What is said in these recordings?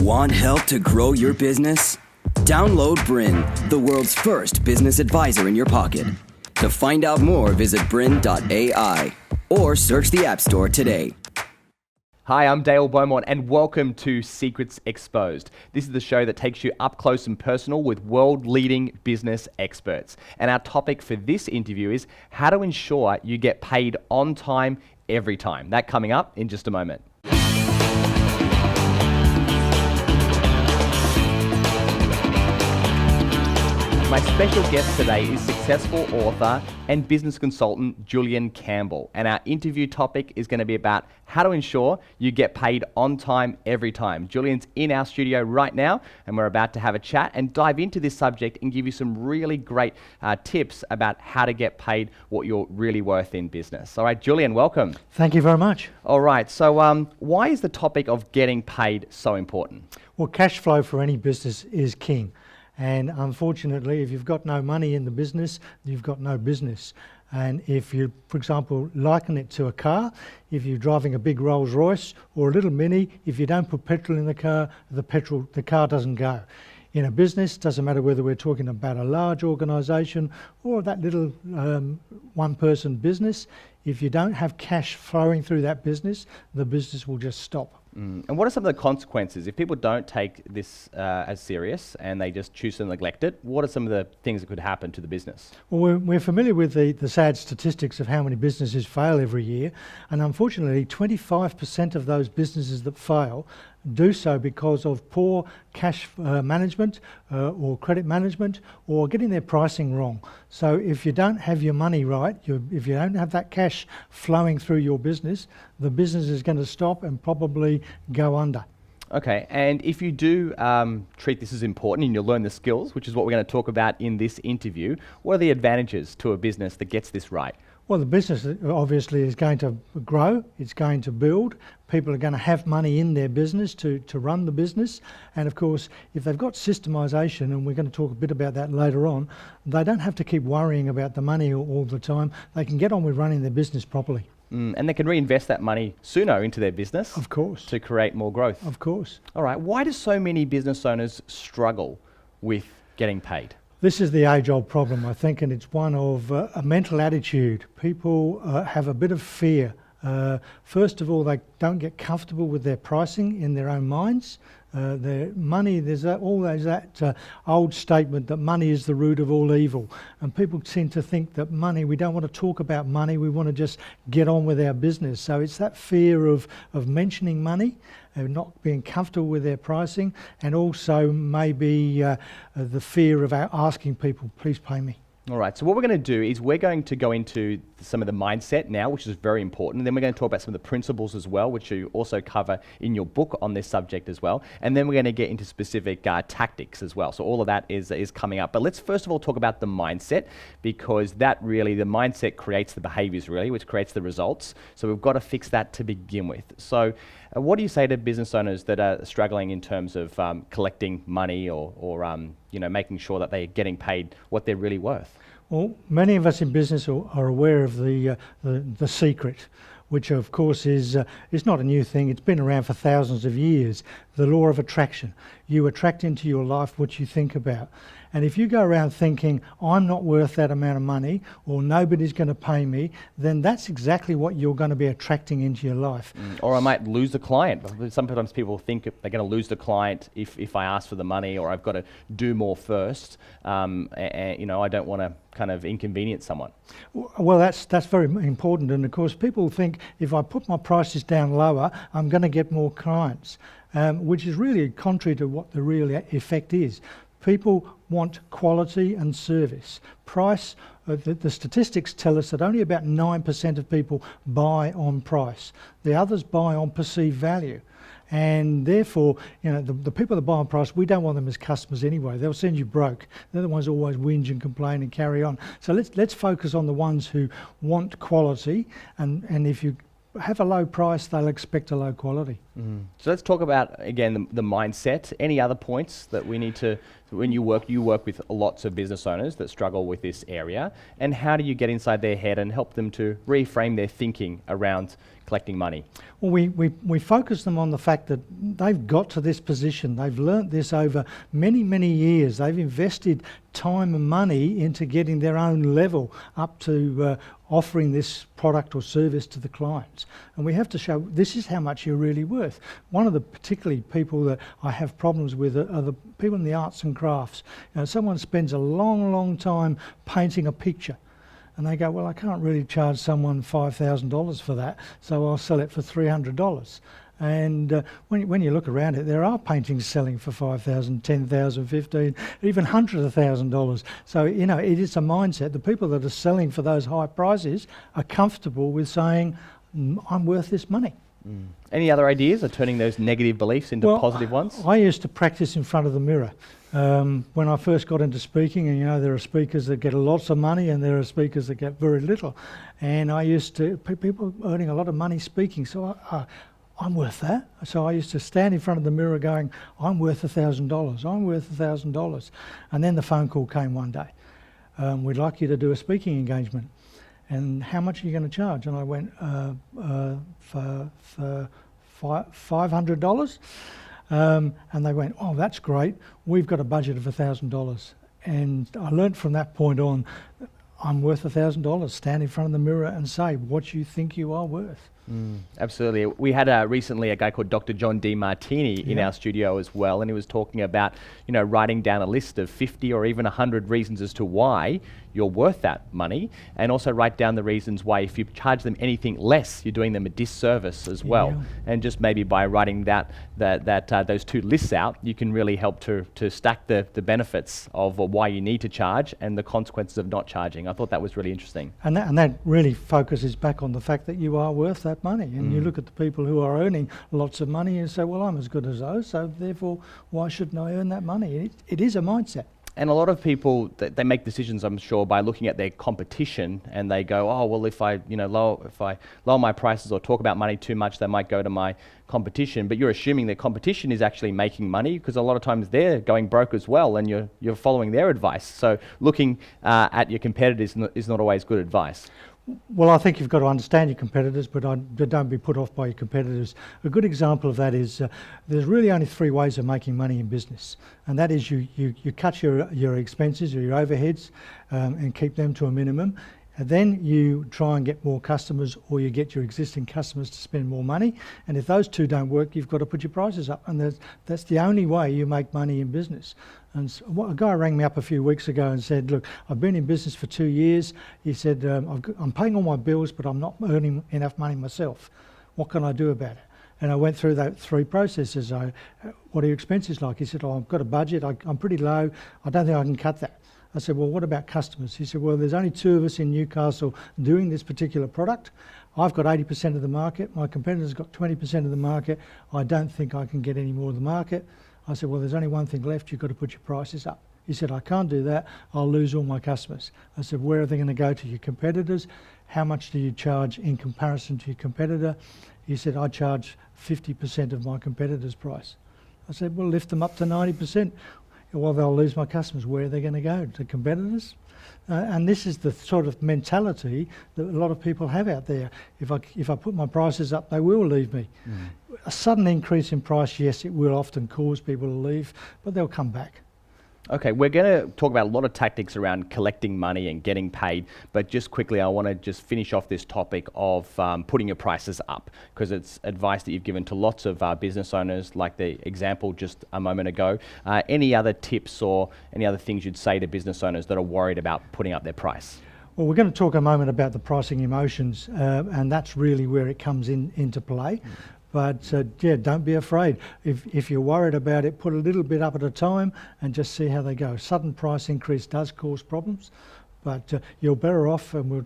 Want help to grow your business? Download BRiN, the world's first business advisor in your pocket. To find out more, visit BRiN.ai or search the App Store today. Hi, I'm Beaumont and welcome to Secrets Exposed. This is the show that takes you up close and personal with world-leading business experts. And our topic for this interview is how to ensure you get paid on time, every time. That coming up in just a moment. My special guest today is successful author and business consultant Julian Campbell, and our interview topic is going to be about how to ensure you get paid on time every time. Julian's in our studio right now, and we're about to have a chat and dive into this subject and give you some really great tips about how to get paid what you're really worth in business. All right, Julian, welcome. Thank you very much. All right, so why is the topic of getting paid so important? Well, cash flow for any business is king. And unfortunately, if you've got no money in the business, you've got no business. And if you, for example, liken it to a car, if you're driving a big Rolls Royce or a little Mini, if you don't put petrol in the car, the car doesn't go. In a business, doesn't matter whether we're talking about a large organisation or that little one-person business, if you don't have cash flowing through that business, the business will just stop. And what are some of the consequences? If people don't take this as serious and they just choose to neglect it, what are some of the things that could happen to the business? Well, we're familiar with the sad statistics of how many businesses fail every year, and unfortunately 25% of those businesses that fail do so because of poor cash management or credit management or getting their pricing wrong. So if you don't have your money right, if you don't have that cash flowing through your business, the business is going to stop and probably go under. Okay, and if you do treat this as important and you'll learn the skills, which is what we're going to talk about in this interview, what are the advantages to a business that gets this right? Well, the business obviously is going to grow, it's going to build, people are going to have money in their business to run the business, and of course if they've got systemisation, and we're going to talk a bit about that later on, they don't have to keep worrying about the money all the time, they can get on with running their business properly. And they can reinvest that money sooner into their business. Of course. To create more growth. Of course. All right, why do so many business owners struggle with getting paid? This is the age-old problem, I think, and it's one of a mental attitude. People have a bit of fear. First of all, they don't get comfortable with their pricing in their own minds. Their money, there's always that old statement that money is the root of all evil. And people tend to think that money, we don't want to talk about money, we want to just get on with our business. So it's that fear of mentioning money, not being comfortable with their pricing, and also maybe the fear of asking people, please pay me. All right, so what we're going to do is we're going to go into some of the mindset now, which is very important, and then we're going to talk about some of the principles as well, which you also cover in your book on this subject as well, and then we're going to get into specific tactics as well. So all of that is coming up. But let's first of all talk about the mindset, because that really, the mindset creates the behaviors really, which creates the results. So we've got to fix that to begin with. So what do you say to business owners that are struggling in terms of collecting money or making sure that they're getting paid what they're really worth? Well, many of us in business are aware of the secret, which of course is not a new thing. It's been around for thousands of years. The law of attraction. You attract into your life what you think about. And if you go around thinking, I'm not worth that amount of money, or nobody's going to pay me, then that's exactly what you're going to be attracting into your life. Or I might lose the client. Sometimes people think they're going to lose the client if I ask for the money, or I've got to do more first. I don't want to kind of inconvenience someone. Well, that's very important. And of course, people think if I put my prices down lower, I'm going to get more clients, which is really contrary to what the real effect is. People want quality and service. Price, the statistics tell us that only about 9% of people buy on price. The others buy on perceived value. And therefore, the people that buy on price, we don't want them as customers anyway. They'll send you broke. They're the ones who always whinge and complain and carry on. So let's focus on the ones who want quality, and if you have a low price, they'll expect a low quality. So let's talk about, again, the mindset. Any other points that we need to, when you work with lots of business owners that struggle with this area, and how do you get inside their head and help them to reframe their thinking around collecting money? Well, we focus them on the fact that they've got to this position. They've learnt this over many, many years. They've invested time and money into getting their own level up to offering this product or service to the clients. And we have to show this is how much you're really worth. One of the particularly people that I have problems with are the people in the arts and crafts. You know, someone spends a long, long time painting a picture, and they go, well, I can't really charge someone $5,000 for that, so I'll sell it for $300. And when you look around it, there are paintings selling for $5,000, $10,000, $15,000, even hundreds of $1,000s. So, you know, it is a mindset. The people that are selling for those high prices are comfortable with saying, I'm worth this money. Any other ideas of turning those negative beliefs into positive ones? I used to practice in front of the mirror. When I first got into speaking, and you know, there are speakers that get lots of money and there are speakers that get very little. And I used to, people earning a lot of money speaking, so I'm worth that. So I used to stand in front of the mirror going, I'm worth $1,000, I'm worth $1,000. And then the phone call came one day. We'd like you to do a speaking engagement. And how much are you going to charge? And I went, for $500. And they went, oh, that's great. We've got a budget of $1,000. And I learnt from that point on, I'm worth $1,000. Stand in front of the mirror and say what you think you are worth. Absolutely. We had recently a guy called Dr. John DeMartini in our studio as well, and he was talking about, you know, writing down a list of 50 or even 100 reasons as to why you're worth that money, and also write down the reasons why if you charge them anything less, you're doing them a disservice as well. And just maybe by writing those two lists out, you can really help to stack the benefits of why you need to charge and the consequences of not charging. I thought that was really interesting. And that really focuses back on the fact that you are worth that money. And you look at the people who are earning lots of money and say, well, I'm as good as those, so therefore why shouldn't I earn that money? It is a mindset. And a lot of people, they make decisions, I'm sure, by looking at their competition, and they go, oh, well, if I lower my prices or talk about money too much, they might go to my competition. But you're assuming their competition is actually making money, because a lot of times they're going broke as well, and you're following their advice. So looking at your competitors is not always good advice. Well, I think you've got to understand your competitors, but don't be put off by your competitors. A good example of that is there's really only three ways of making money in business, and that is you cut your expenses or your overheads and keep them to a minimum. And then you try and get more customers, or you get your existing customers to spend more money. And if those two don't work, you've got to put your prices up. And that's the only way you make money in business. And so, a guy rang me up a few weeks ago and said, look, I've been in business for 2 years. He said, I'm paying all my bills, but I'm not earning enough money myself. What can I do about it? And I went through that three processes. What are your expenses like? He said, oh, I've got a budget. I'm pretty low. I don't think I can cut that. I said, well, what about customers? He said, well, there's only 2 of us in Newcastle doing this particular product. I've got 80% of the market. My competitor's got 20% of the market. I don't think I can get any more of the market. I said, well, there's only one thing left. You've got to put your prices up. He said, I can't do that. I'll lose all my customers. I said, where are they going to go to? Your competitors? How much do you charge in comparison to your competitor? He said, I charge 50% of my competitor's price. I said, well, lift them up to 90%. Well, they'll lose my customers. Where are they going to go? To competitors? And this is the sort of mentality that a lot of people have out there. If I put my prices up, they will leave me. A sudden increase in price, yes, it will often cause people to leave, but they'll come back. Okay, we're going to talk about a lot of tactics around collecting money and getting paid, but just quickly, I want to just finish off this topic of putting your prices up, because it's advice that you've given to lots of business owners, like the example just a moment ago. Any other tips or any other things you'd say to business owners that are worried about putting up their price? Well, we're going to talk a moment about the pricing emotions, and that's really where it comes into play. But yeah, don't be afraid. If you're worried about it, put a little bit up at a time and just see how they go. Sudden price increase does cause problems, but you're better off, and we'll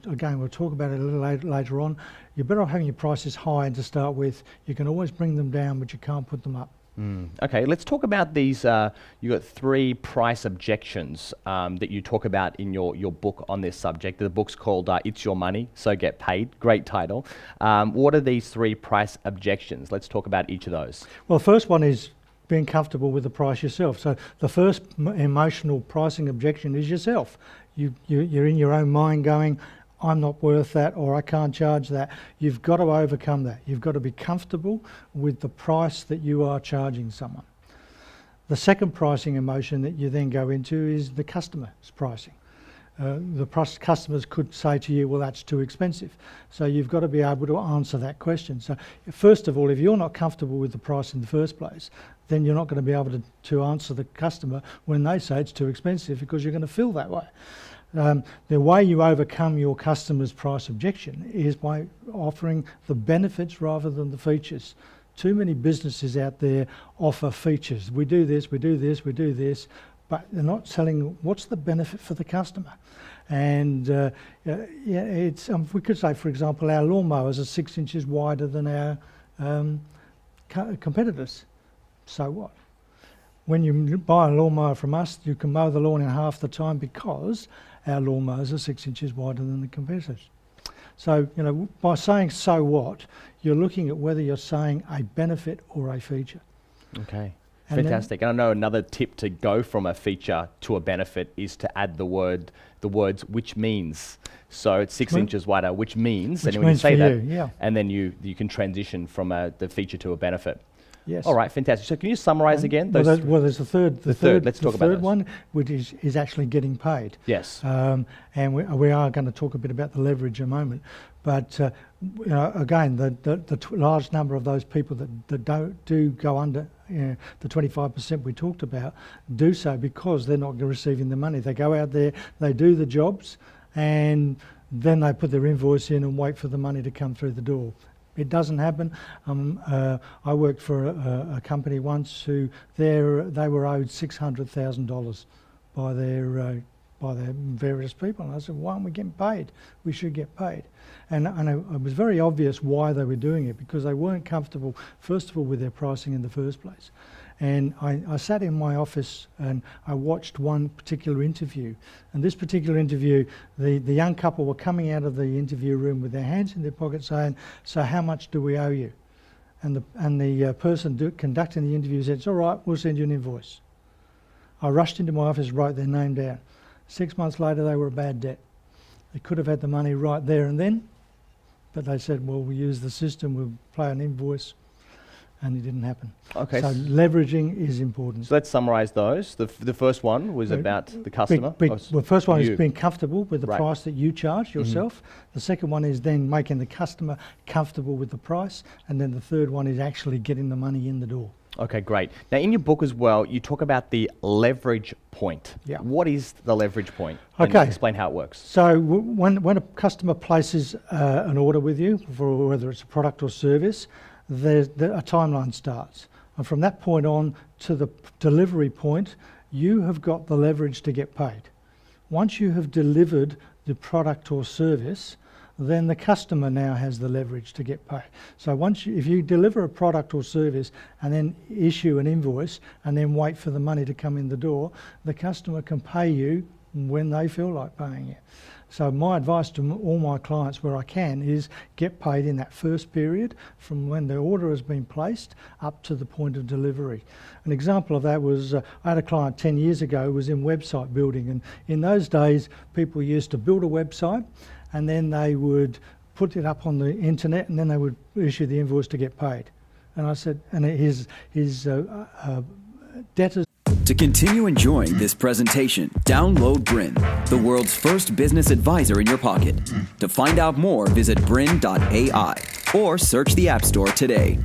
talk about it a little later on, you're better off having your prices high and to start with. You can always bring them down, but you can't put them up. Okay, let's talk about these. You got 3 price objections that you talk about in your book on this subject. The book's called It's Your Money, So Get Paid. Great title. What are these 3 price objections? Let's talk about each of those. Well, the first one is being comfortable with the price yourself. So the first emotional pricing objection is yourself. You're in your own mind going, I'm not worth that, or I can't charge that. You've got to overcome that. You've got to be comfortable with the price that you are charging someone. The second pricing emotion that you then go into is the customer's pricing. Customers could say to you, well, that's too expensive. So you've got to be able to answer that question. So first of all, if you're not comfortable with the price in the first place, then you're not going to be able to answer the customer when they say it's too expensive, because you're going to feel that way. The way you overcome your customer's price objection is by offering the benefits rather than the features. Too many businesses out there offer features. We do this, we do this, we do this, but they're not selling what's the benefit for the customer. And we could say, for example, our lawnmowers are 6 inches wider than our competitors. So what? When you buy a lawnmower from us, you can mow the lawn in half the time because our lawnmowers are 6 inches wider than the competitors. So, by saying so what, you're looking at whether you're saying a benefit or a feature. Okay, fantastic. And I know another tip to go from a feature to a benefit is to add the words which means. So it's 6 inches wider, which means, and when you say that, and then you can transition from the feature to a benefit. Yes. All right, fantastic. So can you summarise again? There's the third. Let's talk about the third one, which is actually getting paid. Yes. And we are going to talk a bit about the leverage in a moment. But again, the large number of those people that do go under the 25% we talked about do so because they're not receiving the money. They go out there, they do the jobs, and then they put their invoice in and wait for the money to come through the door. It doesn't happen. I worked for a company once who they were owed $600,000 by their various people, and I said, why aren't we getting paid? We should get paid. And it was very obvious why they were doing it, because they weren't comfortable, first of all, with their pricing in the first place. And I sat in my office and I watched one particular interview. And this particular interview, the young couple were coming out of the interview room with their hands in their pockets saying, so how much do we owe you? And the person conducting the interview said, it's all right, we'll send you an invoice. I rushed into my office, wrote their name down. 6 months later, they were a bad debt. They could have had the money right there and then, but they said, well, we'll use the system, we'll play an invoice. And it didn't happen. Okay. So leveraging is important. So let's summarise those. The first one was about the customer. The first one is being comfortable with the price that you charge yourself. Mm-hmm. The second one is then making the customer comfortable with the price. And then the third one is actually getting the money in the door. Okay, great. Now in your book as well, you talk about the leverage point. Yeah. What is the leverage point? Okay. And explain how it works. So when a customer places an order with you, for whether it's a product or service, a timeline starts. And from that point on to the delivery point, you have got the leverage to get paid. Once you have delivered the product or service, then the customer now has the leverage to get paid. So if you deliver a product or service and then issue an invoice and then wait for the money to come in the door, the customer can pay you when they feel like paying you. So my advice to all my clients where I can is get paid in that first period from when the order has been placed up to the point of delivery. An example of that was I had a client 10 years ago who was in website building, and in those days people used to build a website and then they would put it up on the internet and then they would issue the invoice to get paid. And I said, and his debtors. To continue enjoying this presentation, download BRiN, the world's first business advisor in your pocket. To find out more, visit BRiN.ai or search the App Store today.